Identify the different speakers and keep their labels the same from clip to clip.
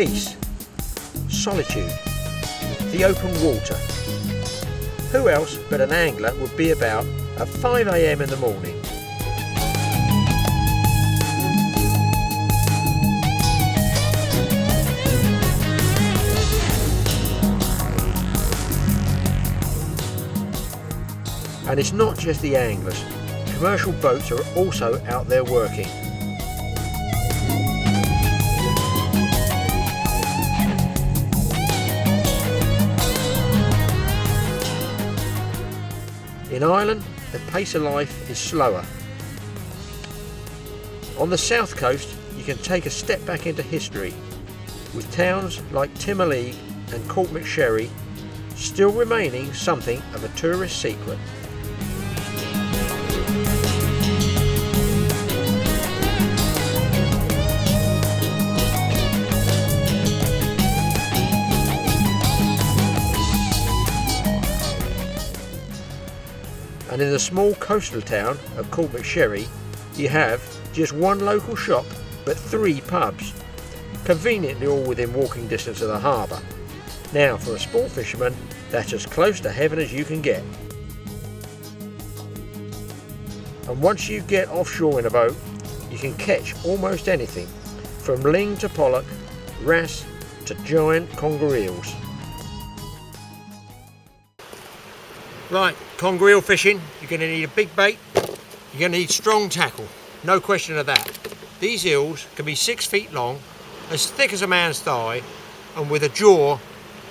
Speaker 1: peace, solitude, the open water. Who else but an angler would be about at 5 AM in the morning? And it's not just the anglers. Commercial boats are also out there working. In Ireland, the pace of life is slower. On the south coast, you can take a step back into history, with towns like Timoleague and Courtmacsherry still remaining something of a tourist secret. And in the small coastal town of Courtmacsherry, you have just one local shop but 3 pubs, conveniently all within walking distance of the harbour. Now for a sport fisherman, that's as close to heaven as you can get. And once you get offshore in a boat, you can catch almost anything, from ling to pollock, wrasse to giant conger eels. Right, conger eel fishing, you're going to need a big bait, you're going to need strong tackle, no question of that. These eels can be 6 feet long, as thick as a man's thigh, and with a jaw,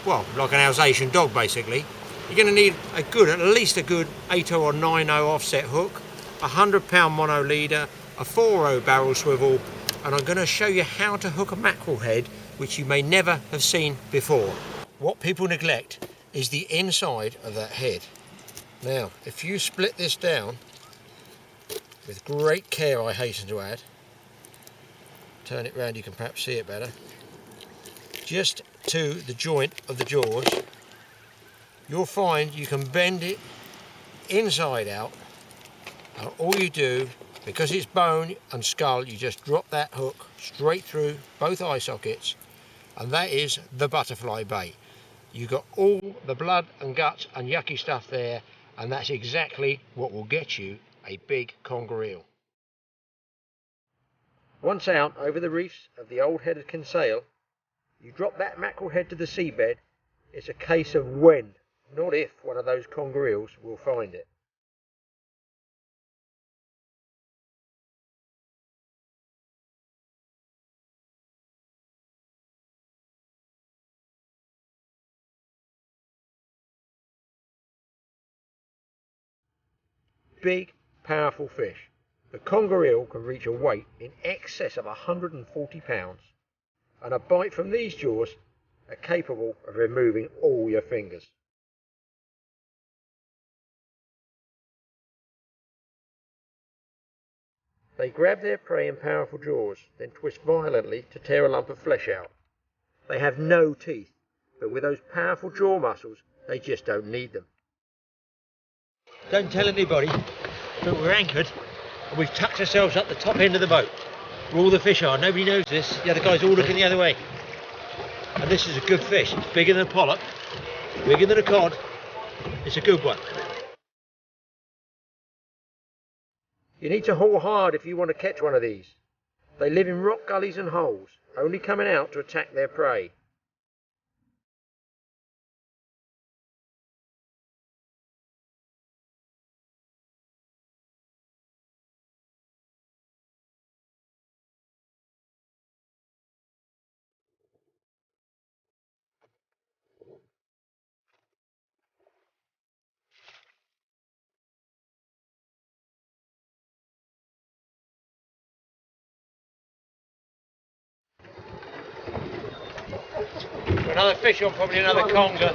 Speaker 1: well, like an Alsatian dog basically. You're going to need at least a good 8.0 or 9.0 offset hook, a 100-pound mono leader, a 4.0 barrel swivel, and I'm going to show you how to hook a mackerel head, which you may never have seen before. What people neglect is the inside of that head. Now, if you split this down, with great care I hasten to add, turn it round, you can perhaps see it better, just to the joint of the jaws, you'll find you can bend it inside out, and all you do, because it's bone and skull, you just drop that hook straight through both eye sockets, and that is the butterfly bait. You've got all the blood and guts and yucky stuff there, and that's exactly what will get you a big conger eel. Once out over the reefs of the old headed Kinsale, you drop that mackerel head to the seabed. It's a case of when, not if, one of those conger eels will find it. Big, powerful fish. The conger eel can reach a weight in excess of 140 pounds, and a bite from these jaws are capable of removing all your fingers. They grab their prey in powerful jaws, then twist violently to tear a lump of flesh out. They have no teeth, but with those powerful jaw muscles, they just don't need them. Don't tell anybody, but we're anchored and we've tucked ourselves up the top end of the boat where all the fish are. Nobody knows this. The other guys are all looking the other way. And this is a good fish. It's bigger than a pollock, bigger than a cod. It's a good one. You need to haul hard if you want to catch one of these. They live in rock gullies and holes, only coming out to attack their prey. Another fish on, probably another conger.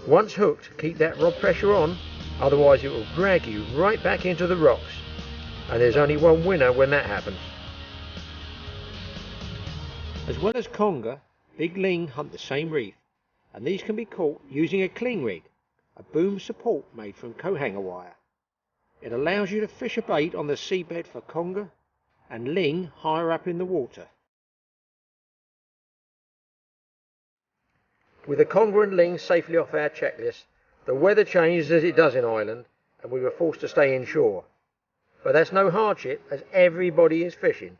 Speaker 1: Once hooked, keep that rod pressure on, otherwise it will drag you right back into the rocks. And there's only one winner when that happens. As well as conger, big ling hunt the same reef, and these can be caught using a cling rig, a boom support made from cohanger wire. It allows you to fish a bait on the seabed for conger and ling higher up in the water. With the conger and ling safely off our checklist, the weather changed as it does in Ireland and we were forced to stay inshore. But that's no hardship as everybody is fishing,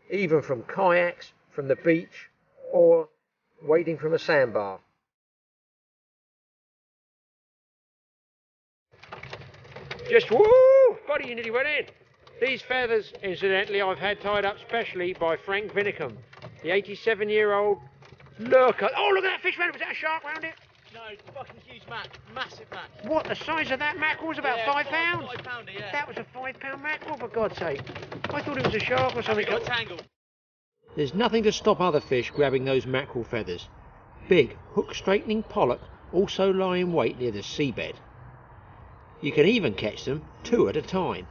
Speaker 1: even from kayaks, from the beach or waiting from a sandbar. Just woo! Buddy, you nearly went in. These feathers, incidentally, I've had tied up specially by Frank Vinicum, the 87-year-old lurker. Oh, look at that fish round it. Was that a shark round it?
Speaker 2: No, fucking huge massive mac.
Speaker 1: What, the size of that mackerel was about 5 pounds?
Speaker 2: 5 pounder, yeah.
Speaker 1: That was a 5-pound mackerel, for God's sake. I thought it was a shark or something.
Speaker 2: Got tangled.
Speaker 1: There's nothing to stop other fish grabbing those mackerel feathers. Big, hook-straightening pollock also lie in wait near the seabed. You can even catch them 2 at a time.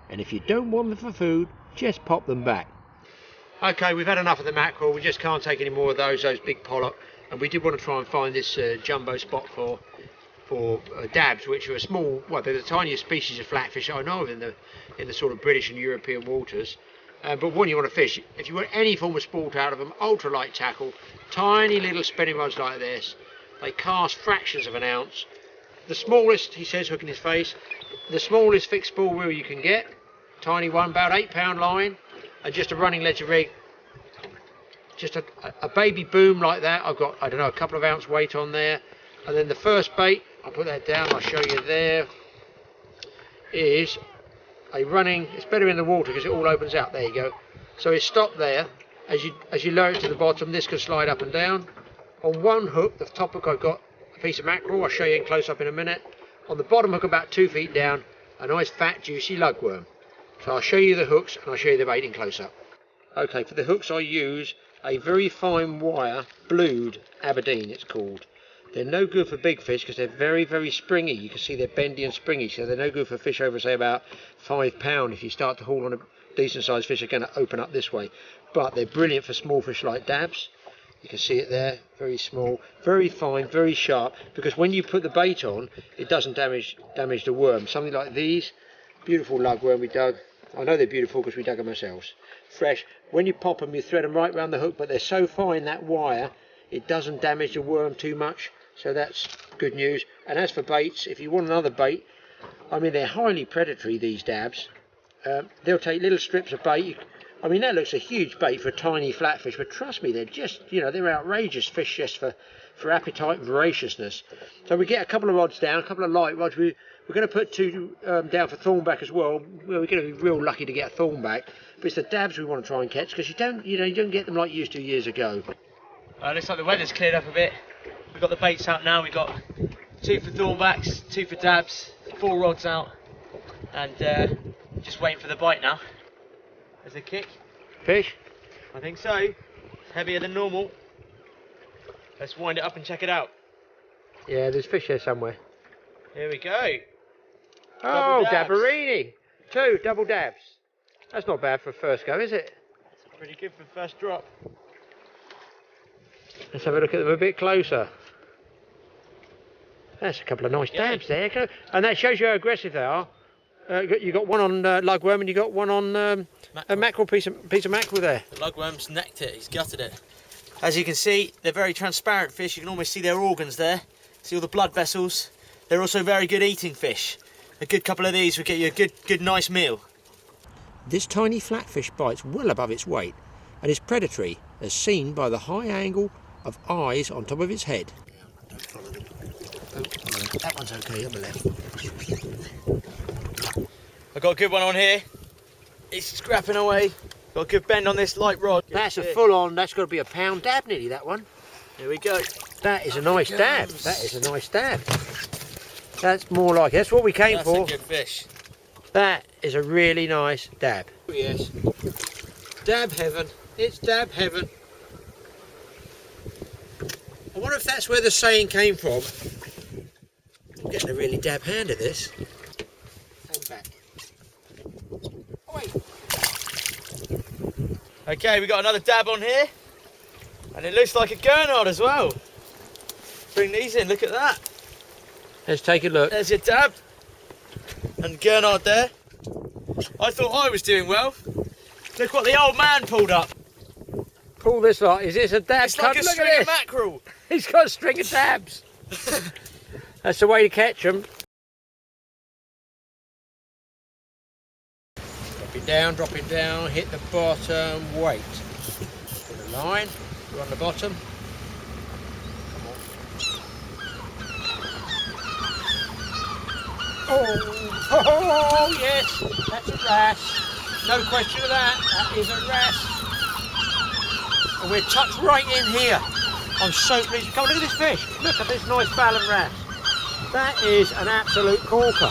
Speaker 1: And if you don't want them for food, just pop them back. Okay, we've had enough of the mackerel. We just can't take any more of those big pollock. And we did want to try and find this jumbo spot for dabs, which are a small, well, they're the tiniest species of flatfish I know of in the sort of British and European waters. But when you want to fish, if you want any form of sport out of them, ultralight tackle, tiny little spinning rods like this, they cast fractions of an ounce. The smallest, he says, hooking his face, the smallest fixed spool reel you can get, tiny one, about 8-pound line, and just a running ledger rig. Just a baby boom like that. I've got, I don't know, a couple of ounce weight on there. And then the first bait, I'll put that down, I'll show you there, is a running, it's better in the water because it all opens out. There you go. So it's stopped there. As you lower it to the bottom, this can slide up and down. On one hook, the top hook, I've got a piece of mackerel. I'll show you in close up in a minute. On the bottom hook, about 2 feet down, a nice fat juicy lugworm. So I'll show you the hooks and I'll show you the bait in close up. Okay, for the hooks I use a very fine wire, blued Aberdeen it's called. They're no good for big fish because they're very, very springy. You can see they're bendy and springy, so they're no good for fish over, say, about 5 pound. If you start to haul on a decent sized fish, they're going to open up this way. But they're brilliant for small fish like dabs. You can see it there, very small, very fine, very sharp, because when you put the bait on, it doesn't damage the worm. Something like these, beautiful lugworm we dug. I know they're beautiful because we dug them ourselves. Fresh. When you pop them, you thread them right round the hook, but they're so fine, that wire, it doesn't damage the worm too much, so that's good news. And as for baits, if you want another bait, I mean, they're highly predatory, these dabs. They'll take little strips of bait. I mean, that looks a huge bait for a tiny flatfish, but trust me, they're just, you know, they're outrageous fish just for appetite and voraciousness. So we get a couple of rods down, a couple of light rods. We're going to put 2 down for thornback as well. We're going to be real lucky to get a thornback. But it's the dabs we want to try and catch because you don't get them like you used to years ago.
Speaker 2: Looks like the weather's cleared up a bit. We've got the baits out now. We've got 2 for thornbacks, 2 for dabs, 4 rods out, and just waiting for the bite now. There's a kick.
Speaker 1: Fish?
Speaker 2: I think so. It's heavier than normal. Let's wind it up and check it out.
Speaker 1: Yeah, there's fish here somewhere.
Speaker 2: Here we go.
Speaker 1: Oh, dabberini. 2 double dabs. That's not bad for a first go, is it?
Speaker 2: It's pretty good for the first drop.
Speaker 1: Let's have a look at them a bit closer. That's a couple of nice dabs there. And that shows you how aggressive they are. You got one on lugworm and you got one on a mackerel, piece of mackerel there.
Speaker 2: The lugworm's necked it, he's gutted it. As you can see, they're very transparent fish. You can almost see their organs there. See all the blood vessels. They're also very good eating fish. A good couple of these will get you a good nice meal.
Speaker 1: This tiny flatfish bites well above its weight and is predatory, as seen by the high angle of eyes on top of its head. Don't follow them. That one's okay on the left.
Speaker 2: I've got a good one on here. It's scrapping away. Got a good bend on this light rod.
Speaker 1: That's a full on, that's got to be a pound dab nearly, that one.
Speaker 2: Here we go.
Speaker 1: That is a nice dab. That is a nice dab. That's more like it. That's what we came for.
Speaker 2: That's a good fish.
Speaker 1: That is a really nice dab. Oh, yes. Dab heaven. It's dab heaven. I wonder if that's where the saying came from. I'm getting a really dab hand at this. And back. Oh, wait.
Speaker 2: Okay, we got another dab on here. And it looks like a gurnard as well. Bring these in, look at that.
Speaker 1: Let's take a look.
Speaker 2: There's your dab. And gurnard there. I thought I was doing well. Look what the old man pulled up.
Speaker 1: Pull this lot. Is this a dab?
Speaker 2: It's like a
Speaker 1: Look
Speaker 2: string
Speaker 1: at
Speaker 2: of
Speaker 1: this.
Speaker 2: mackerel.
Speaker 1: He's got a string of dabs. That's the way to catch them. Drop it down, hit the bottom, wait. Put a line, we're on the bottom. Oh, yes, that's a wrasse. No question of that, that is a wrasse. And we're tucked right in here. I'm so pleased. Come on, look at this fish. Look at this nice Fallon wrasse. That is an absolute corker.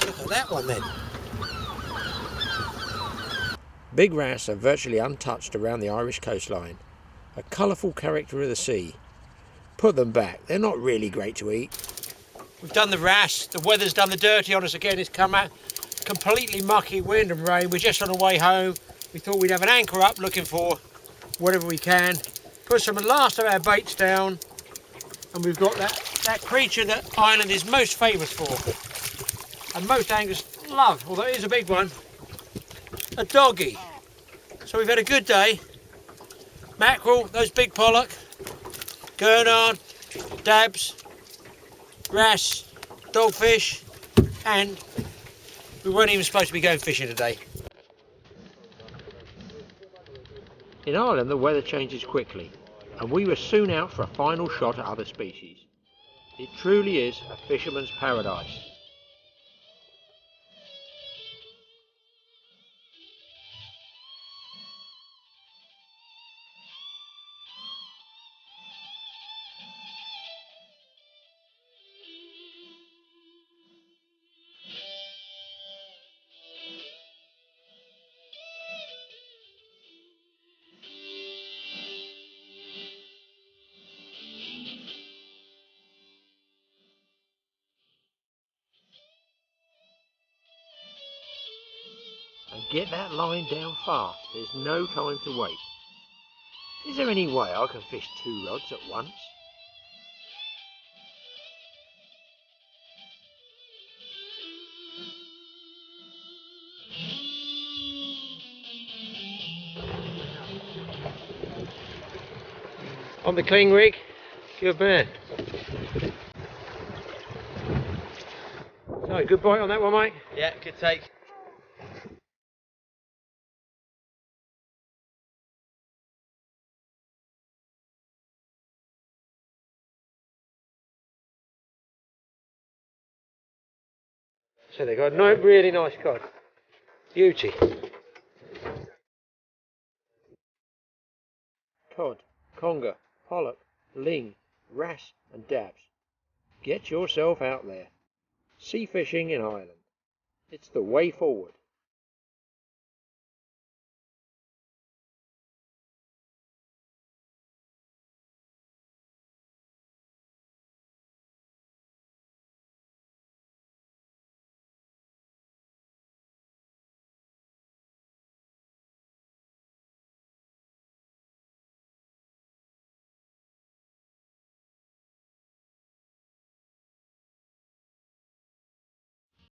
Speaker 1: Look at that one then. Big wrasse are virtually untouched around the Irish coastline. A colourful character of the sea. Put them back, they're not really great to eat. We've done the wrasse, the weather's done the dirty on us again. It's come out completely mucky, wind and rain. We're just on the way home. We thought we'd have an anchor up looking for whatever we can. Put some of the last of our baits down, and we've got that creature that Ireland is most famous for. And most anglers love, although it is a big one, a doggy. So we've had a good day. Mackerel, those big pollock, gurnard, dabs, wrasse, dogfish, and we weren't even supposed to be going fishing today. In Ireland the weather changes quickly, and we were soon out for a final shot at other species. It truly is a fisherman's paradise. And get that line down fast, there's no time to wait. Is there any way I can fish 2 rods at once? On the cling rig, good man. So, good bite on that one, mate?
Speaker 2: Yeah, good take.
Speaker 1: So they got no really nice cod. Beauty. Cod, conger, pollock, ling, wrasse and dabs. Get yourself out there. Sea fishing in Ireland. It's the way forward.